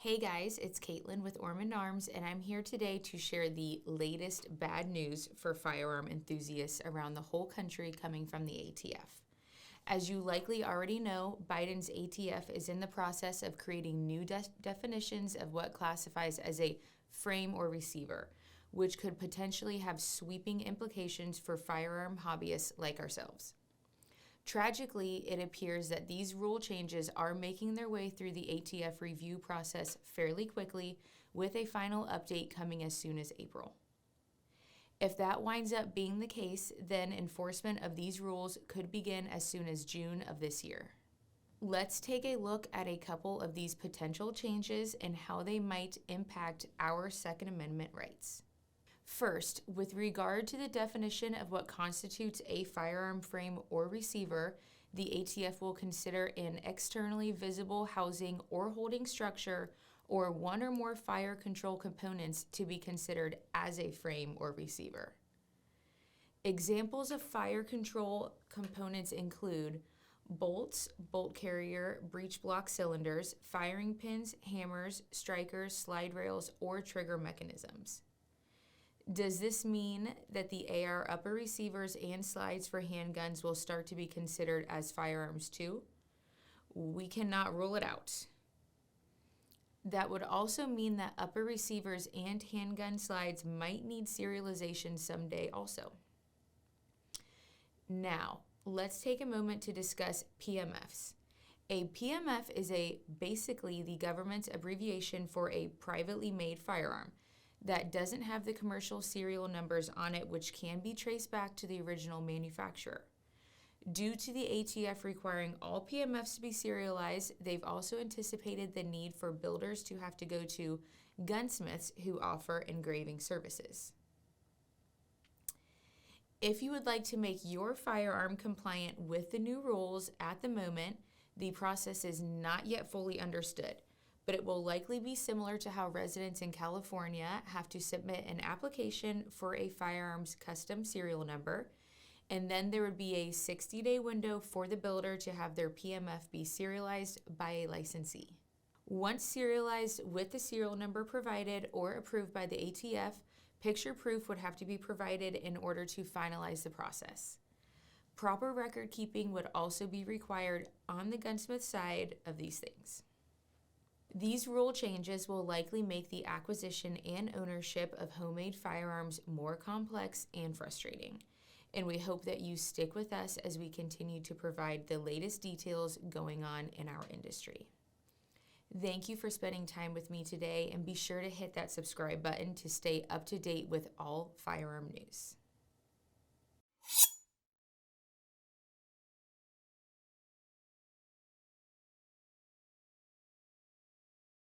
Hey guys, it's Caitlin with Ormond Arms, and I'm here today to share the latest bad news for firearm enthusiasts around the whole country coming from the ATF. As you likely already know, Biden's ATF is in the process of creating new definitions of what classifies as a frame or receiver, which could potentially have sweeping implications for firearm hobbyists like ourselves. Tragically, it appears that these rule changes are making their way through the ATF review process fairly quickly, with a final update coming as soon as April. If that winds up being the case, then enforcement of these rules could begin as soon as June of this year. Let's take a look at a couple of these potential changes and how they might impact our Second Amendment rights. First, with regard to the definition of what constitutes a firearm frame or receiver, the ATF will consider an externally visible housing or holding structure or one or more fire control components to be considered as a frame or receiver. Examples of fire control components include bolts, bolt carrier, breech block cylinders, firing pins, hammers, strikers, slide rails, or trigger mechanisms. Does this mean that the AR upper receivers and slides for handguns will start to be considered as firearms too? We cannot rule it out. That would also mean that upper receivers and handgun slides might need serialization someday also. Now, let's take a moment to discuss PMFs. A PMF is basically the government's abbreviation for a privately made firearm that doesn't have the commercial serial numbers on it, which can be traced back to the original manufacturer. Due to the ATF requiring all PMFs to be serialized, they've also anticipated the need for builders to have to go to gunsmiths who offer engraving services. If you would like to make your firearm compliant with the new rules at the moment, the process is not yet fully understood, but it will likely be similar to how residents in California have to submit an application for a firearm's custom serial number, and then there would be a 60-day window for the builder to have their PMF be serialized by a licensee. Once serialized with the serial number provided or approved by the ATF, picture proof would have to be provided in order to finalize the process. Proper record keeping would also be required on the gunsmith side of these things. These rule changes will likely make the acquisition and ownership of homemade firearms more complex and frustrating, and we hope that you stick with us as we continue to provide the latest details going on in our industry. Thank you for spending time with me today, and be sure to hit that subscribe button to stay up to date with all firearm news.